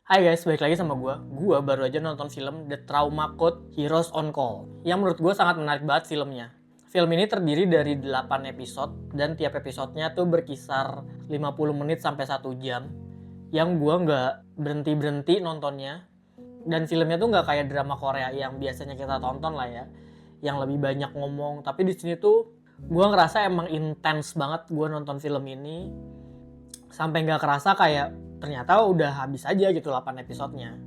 Hai guys, balik lagi sama gue. Gue baru aja nonton film The Trauma Code Heroes on Call, yang menurut gue sangat menarik banget filmnya. Film ini terdiri dari 8 episode, dan tiap episodenya tuh berkisar 50 menit sampai 1 jam. Yang gue nggak berhenti-berhenti nontonnya. Dan filmnya tuh nggak kayak drama Korea yang biasanya kita tonton lah ya, yang lebih banyak ngomong. Tapi di sini tuh gue ngerasa emang intens banget gue nonton film ini. Sampai nggak kerasa kayak ternyata udah habis aja gitu 8 episodenya.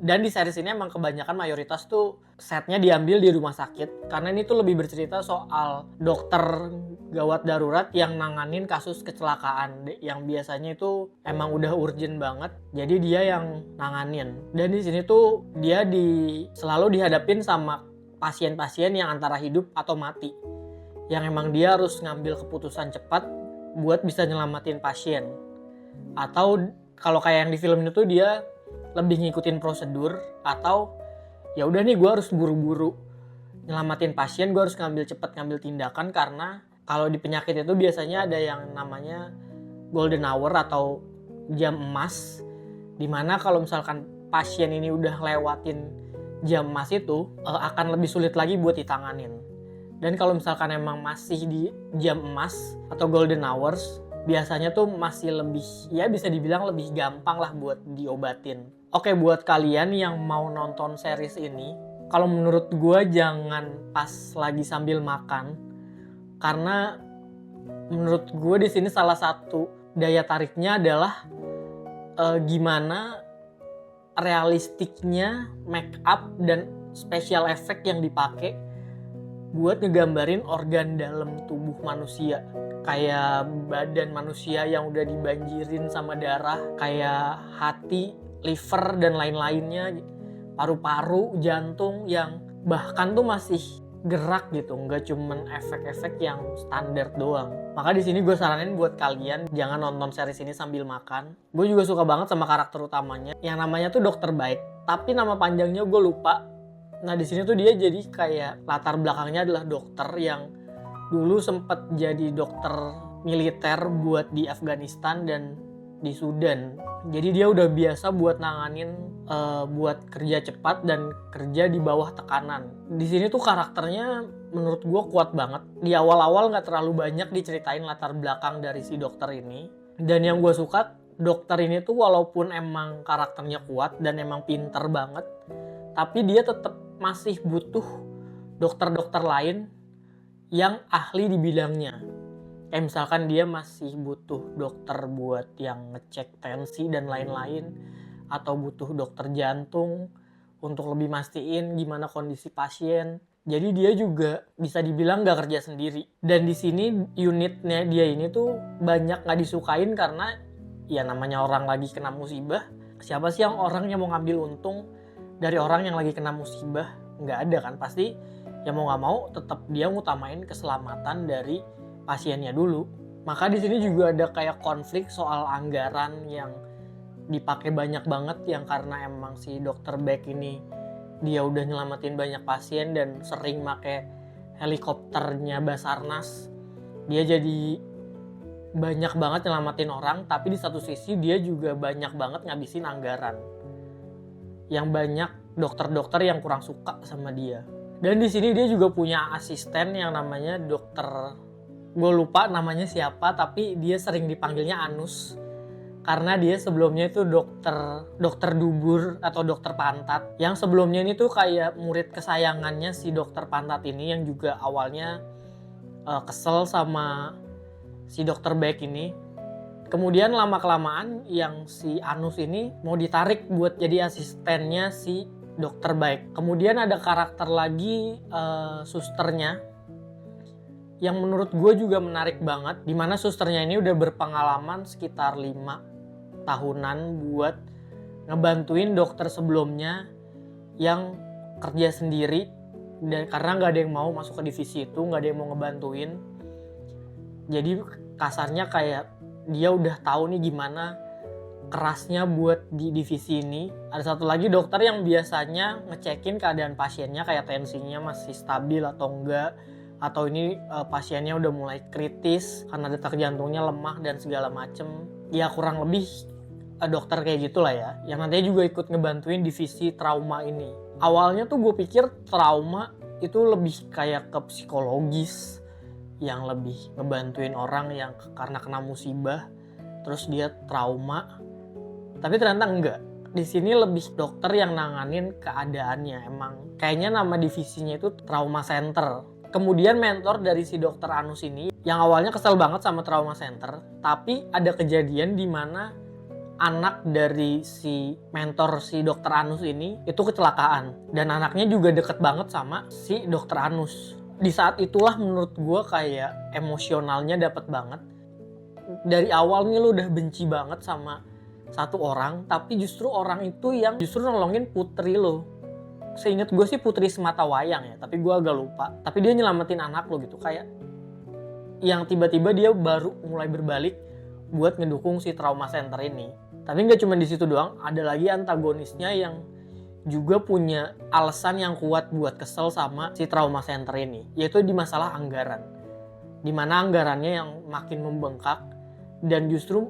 Dan di series ini emang kebanyakan mayoritas tuh setnya diambil di rumah sakit. Karena ini tuh lebih bercerita soal dokter gawat darurat yang nanganin kasus kecelakaan. Yang biasanya itu emang udah urgent banget. Jadi dia yang nanganin. Dan di sini tuh dia selalu dihadapin sama pasien-pasien yang antara hidup atau mati. Yang emang dia harus ngambil keputusan cepat buat bisa nyelamatin pasien. Atau kalau kayak yang di film itu dia lebih ngikutin prosedur, atau ya udah nih gue harus buru-buru nyelamatin pasien, gue harus ngambil tindakan. Karena kalau di penyakit itu biasanya ada yang namanya golden hour atau jam emas, dimana kalau misalkan pasien ini udah lewatin jam emas itu akan lebih sulit lagi buat ditanganin. Dan kalau misalkan emang masih di jam emas atau golden hours, biasanya tuh masih lebih, ya bisa dibilang lebih gampang lah buat diobatin. Oke, buat kalian yang mau nonton series ini, kalau menurut gue jangan pas lagi sambil makan. Karena menurut gue di sini salah satu daya tariknya adalah gimana realistiknya make up dan special effect yang dipakai buat ngegambarin organ dalam tubuh manusia. Kayak badan manusia yang udah dibanjirin sama darah, kayak hati, liver, dan lain-lainnya, paru-paru, jantung yang bahkan tuh masih gerak gitu, nggak cuman efek-efek yang standar doang. Maka di sini gue saranin buat kalian jangan nonton series ini sambil makan. Gue juga suka banget sama karakter utamanya yang namanya tuh Dokter Baik, tapi nama panjangnya gue lupa. Nah di sini tuh dia jadi kayak latar belakangnya adalah dokter yang dulu sempat jadi dokter militer buat di Afghanistan dan di Sudan. Jadi dia udah biasa buat nanganin, buat kerja cepat dan kerja di bawah tekanan. Di sini tuh karakternya menurut gue kuat banget. Di awal-awal nggak terlalu banyak diceritain latar belakang dari si dokter ini. Dan yang gue suka, dokter ini tuh walaupun emang karakternya kuat dan emang pinter banget, tapi dia tetap masih butuh dokter-dokter lain yang ahli di bidangnya. Kayak misalkan dia masih butuh dokter buat yang ngecek tensi dan lain-lain, atau butuh dokter jantung untuk lebih mastiin gimana kondisi pasien. Jadi dia juga bisa dibilang gak kerja sendiri. Dan di sini unitnya dia ini tuh banyak gak disukain karena ya namanya orang lagi kena musibah. Siapa sih yang orangnya mau ngambil untung dari orang yang lagi kena musibah? Nggak ada kan, pasti ya mau nggak mau tetap dia ngutamain keselamatan dari pasiennya dulu. Maka di sini juga ada kayak konflik soal anggaran yang dipakai banyak banget, yang karena emang si dokter Beck ini dia udah nyelamatin banyak pasien dan sering pakai helikopternya Basarnas. Dia jadi banyak banget nyelamatin orang, tapi di satu sisi dia juga banyak banget ngabisin anggaran. Yang banyak dokter-dokter yang kurang suka sama dia. Dan di sini dia juga punya asisten yang namanya dokter, gue lupa namanya siapa, tapi dia sering dipanggilnya Anus. Karena dia sebelumnya itu dokter dubur atau dokter pantat. Yang sebelumnya ini tuh kayak murid kesayangannya si dokter pantat ini, yang juga awalnya kesel sama si dokter Beck ini. Kemudian lama-kelamaan yang si Anus ini mau ditarik buat jadi asistennya si dokter Baik. Kemudian ada karakter lagi susternya yang menurut gue juga menarik banget, dimana susternya ini udah berpengalaman sekitar 5 tahunan buat ngebantuin dokter sebelumnya yang kerja sendiri. Dan karena gak ada yang mau masuk ke divisi itu, gak ada yang mau ngebantuin, jadi kasarnya kayak dia udah tahu nih gimana kerasnya buat di divisi ini. Ada satu lagi dokter yang biasanya ngecekin keadaan pasiennya, kayak tensinya masih stabil atau enggak, atau ini pasiennya udah mulai kritis karena detak jantungnya lemah dan segala macem. Ya kurang lebih dokter kayak gitulah ya, yang nantinya juga ikut ngebantuin divisi trauma ini. Awalnya tuh gue pikir trauma itu lebih kayak ke psikologis, yang lebih ngebantuin orang yang karena kena musibah terus dia trauma. Tapi ternyata enggak. Di sini lebih dokter yang nanganin keadaannya. Emang kayaknya nama divisinya itu trauma center. Kemudian mentor dari si dokter Anus ini yang awalnya kesel banget sama trauma center, tapi ada kejadian di mana anak dari si mentor si dokter Anus ini itu kecelakaan, dan anaknya juga deket banget sama si dokter Anus. Di saat itulah menurut gue kayak emosionalnya dapet banget. Dari awal nih lo udah benci banget sama satu orang, tapi justru orang itu yang justru nolongin putri lo. Seingat gue sih Putri Sematawayang ya, tapi gue agak lupa. Tapi dia nyelamatin anak lo gitu, kayak yang tiba-tiba dia baru mulai berbalik buat ngedukung si trauma center ini. Tapi nggak cuma di situ doang, ada lagi antagonisnya yang juga punya alasan yang kuat buat kesel sama si trauma center ini, yaitu di masalah anggaran. Dimana anggarannya yang makin membengkak, dan justru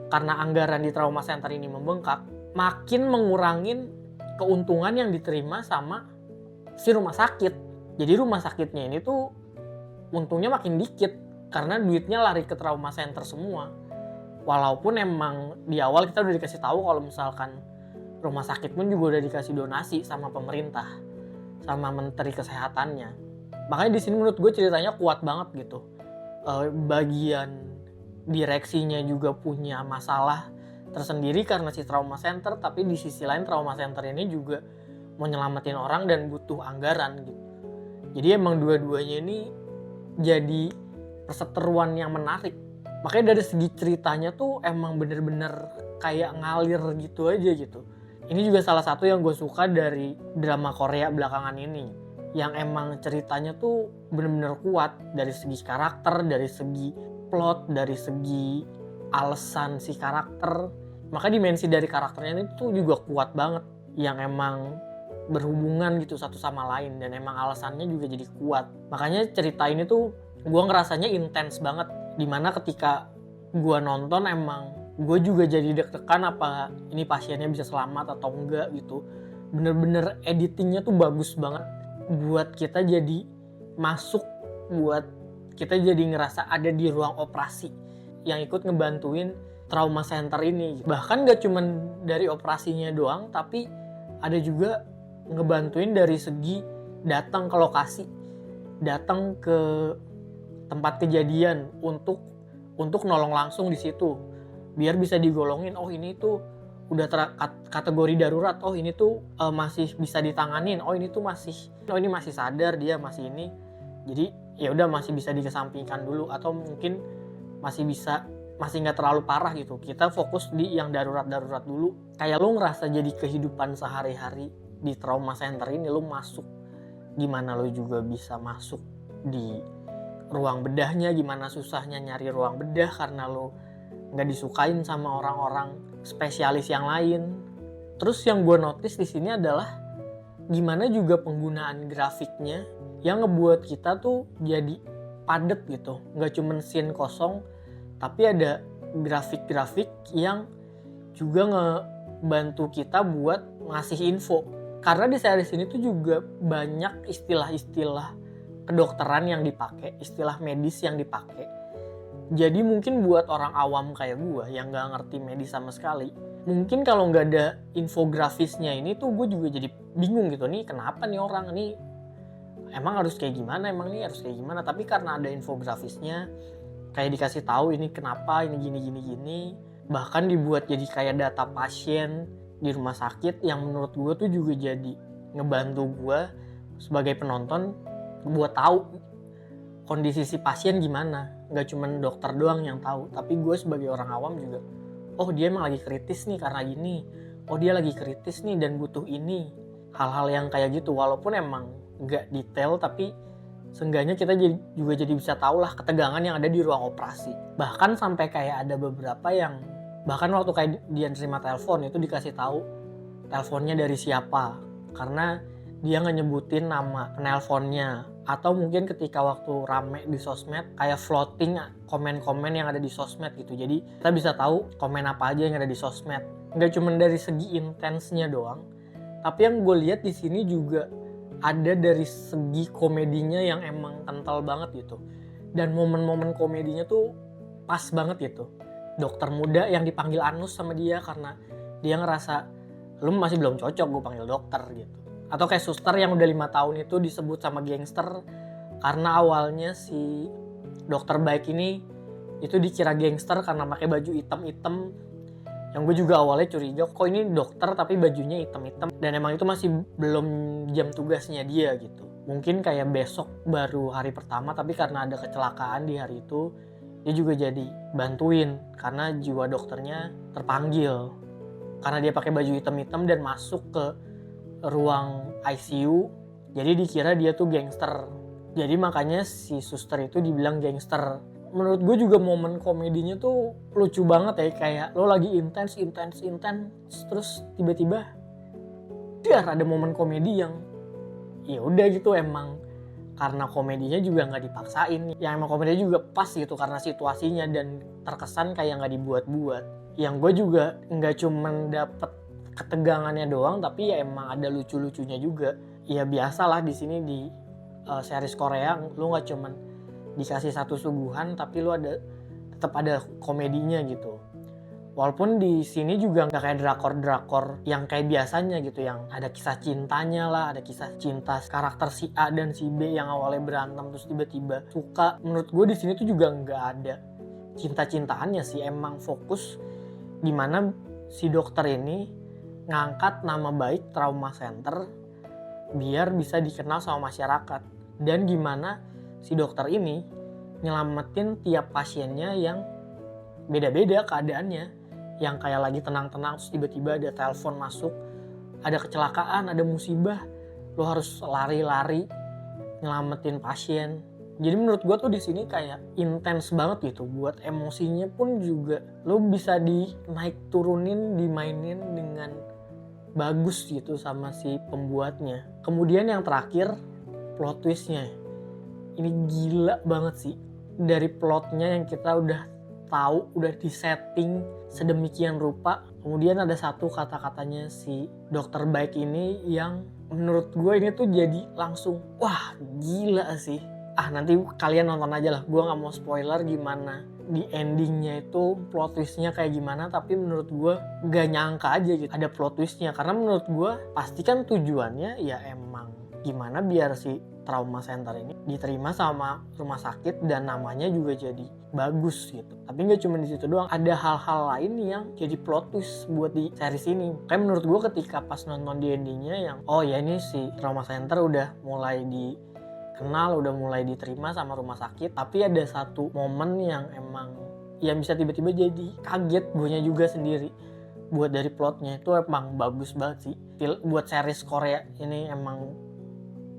karena anggaran di trauma center ini membengkak, makin mengurangin keuntungan yang diterima sama si rumah sakit. Jadi rumah sakitnya ini tuh untungnya makin dikit karena duitnya lari ke trauma center semua. Walaupun emang di awal kita udah dikasih tahu kalau misalkan rumah sakit pun juga udah dikasih donasi sama pemerintah, sama menteri kesehatannya. Makanya di sini menurut gue ceritanya kuat banget gitu. Bagian direksinya juga punya masalah tersendiri karena si trauma center, tapi di sisi lain trauma center ini juga mau nyelamatin orang dan butuh anggaran gitu. Jadi emang dua-duanya ini jadi perseteruan yang menarik. Makanya dari segi ceritanya tuh emang bener-bener kayak ngalir gitu aja gitu. Ini juga salah satu yang gue suka dari drama Korea belakangan ini, yang emang ceritanya tuh bener-bener kuat dari segi karakter, dari segi plot, dari segi alasan si karakter. Maka dimensi dari karakternya ini tuh juga kuat banget, yang emang berhubungan gitu satu sama lain, dan emang alasannya juga jadi kuat. Makanya cerita ini tuh gue ngerasanya intens banget, dimana ketika gue nonton emang gue juga jadi deg-degan apa ini pasiennya bisa selamat atau enggak gitu. Bener-bener editingnya tuh bagus banget buat kita jadi masuk, buat kita jadi ngerasa ada di ruang operasi yang ikut ngebantuin trauma center ini. Bahkan gak cuman dari operasinya doang, tapi ada juga ngebantuin dari segi datang ke lokasi, datang ke tempat kejadian untuk nolong langsung di situ, biar bisa digolongin, oh ini tuh udah kategori darurat, oh ini tuh masih bisa ditanganin, oh ini masih sadar, dia masih ini, jadi ya udah masih bisa dikesampingkan dulu, atau mungkin masih nggak terlalu parah gitu, kita fokus di yang darurat dulu. Kayak lo ngerasa jadi kehidupan sehari-hari di trauma center ini, lo masuk, gimana lo juga bisa masuk di ruang bedahnya, gimana susahnya nyari ruang bedah karena lo nggak disukain sama orang-orang spesialis yang lain. Terus yang gue notice di sini adalah gimana juga penggunaan grafiknya yang ngebuat kita tuh jadi padet gitu, nggak cuman scene kosong, tapi ada grafik-grafik yang juga ngebantu kita buat ngasih info. Karena di series ini tuh juga banyak istilah-istilah kedokteran yang dipakai, istilah medis yang dipakai. Jadi mungkin buat orang awam kayak gue yang gak ngerti medis sama sekali, mungkin kalau gak ada infografisnya ini tuh gue juga jadi bingung gitu, nih kenapa nih orang nih emang harus kayak gimana, tapi karena ada infografisnya kayak dikasih tahu ini kenapa, ini gini. Bahkan dibuat jadi kayak data pasien di rumah sakit, yang menurut gue tuh juga jadi ngebantu gue sebagai penonton buat tahu kondisi si pasien gimana. Gak cuma dokter doang yang tahu, tapi gue sebagai orang awam juga, oh dia emang lagi kritis nih karena gini, oh dia lagi kritis nih dan butuh ini. Hal-hal yang kayak gitu, walaupun emang gak detail, tapi seenggaknya kita juga jadi bisa tahu lah ketegangan yang ada di ruang operasi. Bahkan sampai kayak ada beberapa yang bahkan waktu kayak dia nerima telepon itu dikasih tahu teleponnya dari siapa, karena dia nggak nyebutin nama penelponnya. Atau mungkin ketika waktu rame di sosmed kayak floating komen-komen yang ada di sosmed gitu. Jadi kita bisa tahu komen apa aja yang ada di sosmed. Nggak cuma dari segi intensnya doang, tapi yang gue lihat di sini juga ada dari segi komedinya yang emang kental banget gitu. Dan momen-momen komedinya tuh pas banget gitu. Dokter muda yang dipanggil Anus sama dia karena dia ngerasa lu masih belum cocok gue panggil dokter gitu. Atau kayak suster yang udah 5 tahun itu disebut sama gangster karena awalnya si dokter baik ini itu dikira gangster karena pakai baju hitam-hitam. Yang gue juga awalnya curiga kok ini dokter tapi bajunya hitam-hitam, dan emang itu masih belum jam tugasnya dia gitu. Mungkin kayak besok baru hari pertama, tapi karena ada kecelakaan di hari itu dia juga jadi bantuin karena jiwa dokternya terpanggil karena dia pakai baju hitam-hitam dan masuk ke ruang ICU, jadi dikira dia tuh gangster. Jadi makanya si suster itu dibilang gangster. Menurut gue juga momen komedinya tuh lucu banget ya, kayak lo lagi intens terus tiba-tiba ada momen komedi yang ya udah gitu, emang karena komedinya juga nggak dipaksain, yang emang komedinya juga pas gitu karena situasinya dan terkesan kayak nggak dibuat-buat. Yang gue juga nggak cuman dapet ketegangannya doang, tapi ya emang ada lucu-lucunya juga. Ya biasalah di sini di series Korea lu nggak cuman dikasih satu suguhan, tapi lu tetap ada komedinya gitu. Walaupun di sini juga nggak kayak drakor-drakor yang kayak biasanya gitu, yang ada kisah cintanya lah, ada kisah cinta karakter si A dan si B yang awalnya berantem terus tiba-tiba suka. Menurut gue di sini tuh juga nggak ada cinta-cintaannya sih, emang fokus gimana si dokter ini ngangkat nama baik trauma center biar bisa dikenal sama masyarakat, dan gimana si dokter ini nyelamatin tiap pasiennya yang beda-beda keadaannya, yang kayak lagi tenang-tenang terus tiba-tiba ada telepon masuk, ada kecelakaan, ada musibah, lo harus lari-lari nyelamatin pasien. Jadi menurut gue tuh di sini kayak intens banget gitu, buat emosinya pun juga lo bisa dinaik turunin, dimainin dengan bagus gitu sama si pembuatnya. Kemudian yang terakhir, plot twistnya. Ini gila banget sih. Dari plotnya yang kita udah tahu, udah disetting sedemikian rupa. Kemudian ada satu kata-katanya si dokter baik ini yang menurut gue ini tuh jadi langsung, wah gila sih. Nanti kalian nonton aja lah, gue gak mau spoiler gimana di endingnya itu plot twistnya kayak gimana, tapi menurut gue gak nyangka aja gitu ada plot twistnya, karena menurut gue pasti kan tujuannya ya emang gimana biar si trauma center ini diterima sama rumah sakit dan namanya juga jadi bagus gitu. Tapi gak cuma di situ doang, ada hal-hal lain yang jadi plot twist buat di series ini. Kayak menurut gue ketika pas nonton di endingnya yang oh ya ini si trauma center udah mulai dikenal, udah mulai diterima sama rumah sakit, tapi ada satu momen yang emang yang bisa tiba-tiba jadi kaget guanya juga sendiri. Buat dari plotnya itu emang bagus banget sih. Buat series Korea ini emang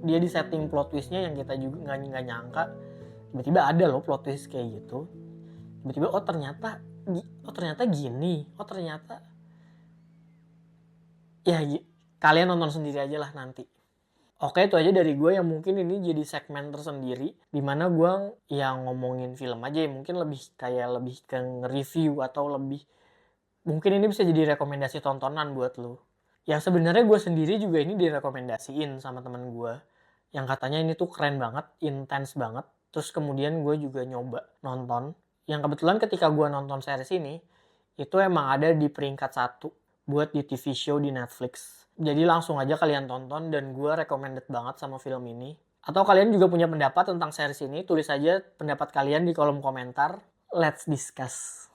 dia di setting plot twistnya yang kita juga nggak nyangka. Tiba-tiba ada loh plot twist kayak gitu. Tiba-tiba oh ternyata gini, oh ternyata ya kalian nonton sendiri aja lah nanti. Oke, itu aja dari gue, yang mungkin ini jadi segmen tersendiri dimana gue yang ngomongin film aja ya, mungkin lebih ke nge-review atau lebih mungkin ini bisa jadi rekomendasi tontonan buat lo. Yang sebenarnya gue sendiri juga ini direkomendasiin sama teman gue yang katanya ini tuh keren banget, intens banget. Terus kemudian gue juga nyoba nonton, yang kebetulan ketika gue nonton series ini itu emang ada di peringkat 1 buat di TV show di Netflix. Jadi langsung aja kalian tonton, dan gue recommended banget sama film ini. Atau kalian juga punya pendapat tentang series ini, tulis aja pendapat kalian di kolom komentar. Let's discuss.